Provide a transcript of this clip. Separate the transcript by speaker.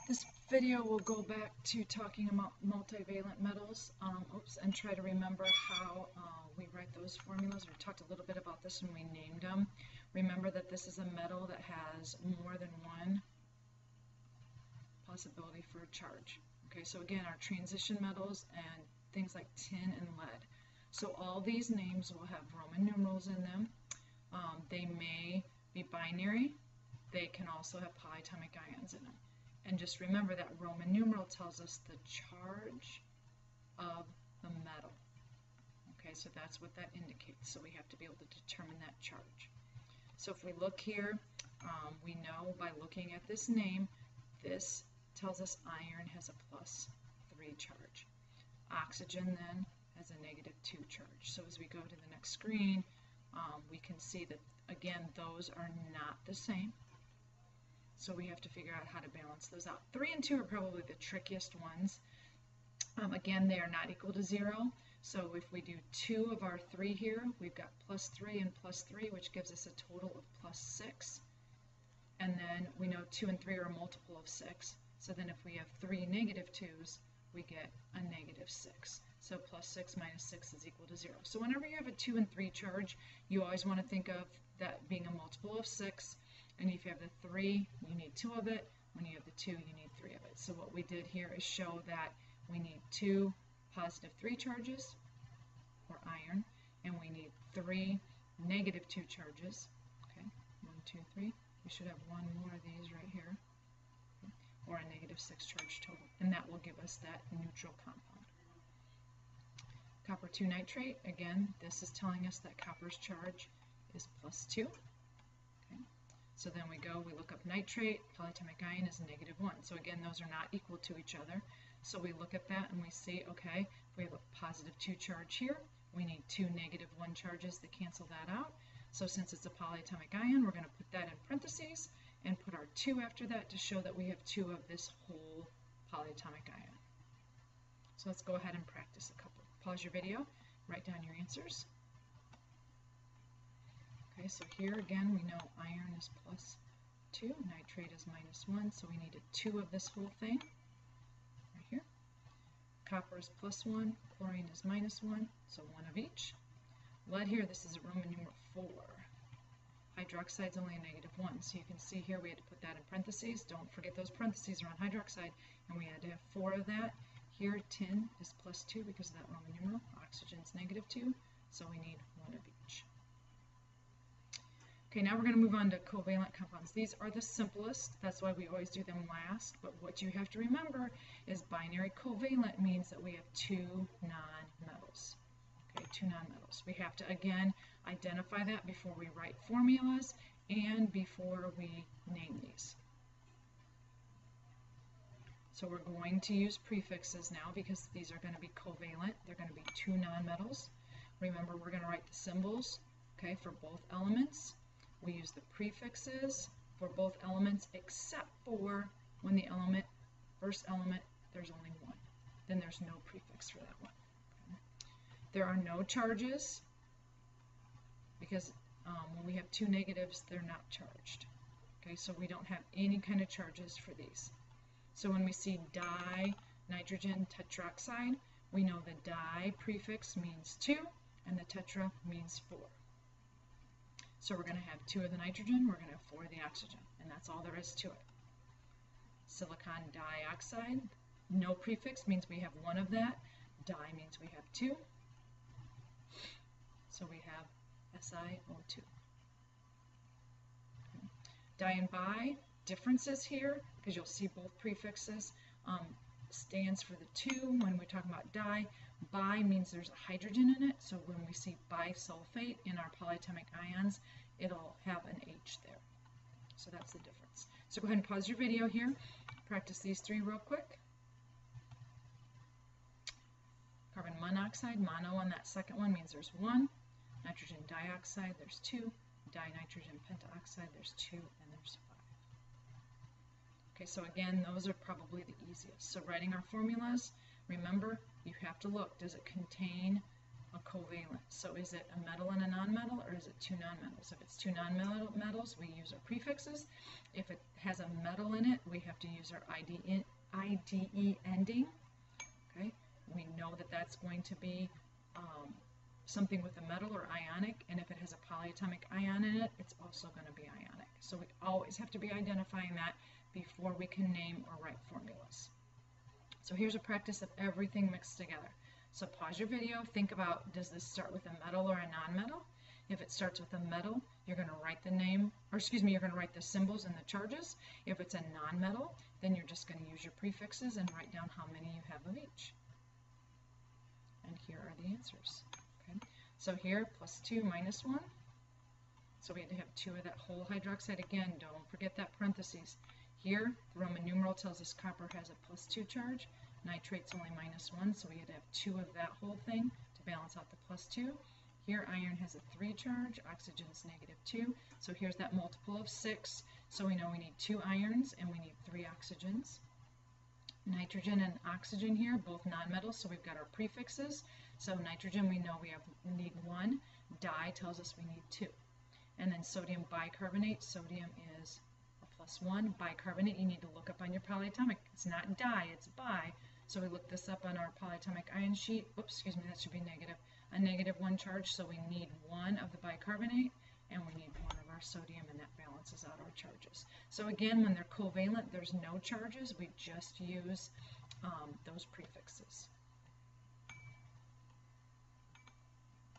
Speaker 1: This video will go back to talking about multivalent metals, and try to remember how we write those formulas. We talked a little bit about this when we named them. Remember that this is a metal that has more than one possibility for a charge. Okay, so again, our transition metals and things like tin and lead. So all these names will have Roman numerals in them. They may be binary. They can also have polyatomic ions in them. And just remember that Roman numeral tells us the charge of the metal. Okay, so that's what that indicates. So we have to be able to determine that charge. So if we look here, we know by looking at this name, this tells us iron has a +3 charge. Oxygen then has a -2 charge. So as we go to the next screen, we can see that, again, those are not the same. So we have to figure out how to balance those out. 3 and 2 are probably the trickiest ones. Again, they are not equal to 0. So if we do 2 of our 3 here, we've got +3 and +3, which gives us a total of +6. And then we know 2 and 3 are a multiple of 6. So then if we have 3 -2s, we get a -6. So +6 minus 6 is equal to 0. So whenever you have a 2 and 3 charge, you always want to think of that being a multiple of 6. And if you have the 3, you need 2 of it. When you have the 2, you need 3 of it. So what we did here is show that we need 2 +3 charges, or iron, and we need 3 -2 charges. Okay, 1, 2, 3. We should have one more of these right here, okay, or a -6 charge total. And that will give us that neutral compound. Copper 2 nitrate, again, this is telling us that copper's charge is +2. So then we look up nitrate, polyatomic ion is -1. So again, those are not equal to each other. So we look at that and we see, okay, if we have a +2 charge here, we need 2 -1 charges to cancel that out. So since it's a polyatomic ion, we're going to put that in parentheses and put our 2 after that to show that we have 2 of this whole polyatomic ion. So let's go ahead and practice a couple. Pause your video, write down your answers. Okay, so here again we know iron is +2, nitrate is -1, so we needed 2 of this whole thing, right here. Copper is +1, chlorine is -1, so 1 of each. Lead here, this is a Roman numeral 4. Hydroxide is only a -1, so you can see here we had to put that in parentheses. Don't forget those parentheses are on hydroxide, and we had to have 4 of that. Here, tin is +2 because of that Roman numeral. Oxygen is -2, so we need 1 of each. Okay, now we're going to move on to covalent compounds. These are the simplest, that's why we always do them last, but what you have to remember is binary covalent means that we have 2 nonmetals. Okay, 2 nonmetals. We have to, again, identify that before we write formulas and before we name these. So we're going to use prefixes now because these are going to be covalent. They're going to be 2 nonmetals. Remember, we're going to write the symbols, okay, for both elements. We use the prefixes for both elements except for when the first element, there's only 1. Then there's no prefix for that one. Okay. There are no charges because when we have 2 negatives, they're not charged. Okay, so we don't have any kind of charges for these. So when we see di-nitrogen tetroxide, we know the di prefix means 2 and the tetra means 4. So we're going to have 2 of the nitrogen, we're going to have 4 of the oxygen, and that's all there is to it. Silicon dioxide, no prefix means we have 1 of that. Di means we have 2. So we have SiO2. Okay. Di and bi, differences here, because you'll see both prefixes, stands for the 2 when we're talking about di. Bi means there's a hydrogen in it, so when we see bisulfate in our polyatomic ions, it'll have an H there. So that's the difference. So go ahead and pause your video here. Practice these 3 real quick. Carbon monoxide, mono on that second one means there's 1. Nitrogen dioxide, there's 2. Dinitrogen pentoxide, there's 2, and there's 5. Okay, so again, those are probably the easiest. So writing our formulas, remember, you have to look. Does it contain a covalent. So is it a metal and a nonmetal, or is it two nonmetals? If it's two nonmetals, we use our prefixes. If it has a metal in it, we have to use our IDE ending. Okay, we know that that's going to be something with a metal or ionic, and if it has a polyatomic ion in it, it's also going to be ionic. So we always have to be identifying that before we can name or write formulas. So here's a practice of everything mixed together. So pause your video, think about, does this start with a metal or a nonmetal? If it starts with a metal, you're going to write the name, or excuse me, you're going to write the symbols and the charges. If it's a nonmetal, then you're just going to use your prefixes and write down how many you have of each. And here are the answers. Okay. So here, +2 - 1. So we had to have 2 of that whole hydroxide. Again, don't forget that parentheses. Here, the Roman numeral tells us copper has a +2 charge. Nitrate's only -1, so we had to have 2 of that whole thing to balance out the +2. Here, iron has a 3 charge, oxygen's -2. So here's that multiple of 6. So we know we need 2 irons and we need 3 oxygens. Nitrogen and oxygen here, both nonmetals, so we've got our prefixes. So nitrogen, we know we need 1. Di tells us we need 2. And then sodium bicarbonate, sodium is a +1. Bicarbonate, you need to look up on your polyatomic. It's not di, it's bi. So we look this up on our polyatomic ion sheet. Oops, excuse me, that should be negative. A -1 charge, so we need 1 of the bicarbonate, and we need 1 of our sodium, and that balances out our charges. So again, when they're covalent, there's no charges. We just use those prefixes.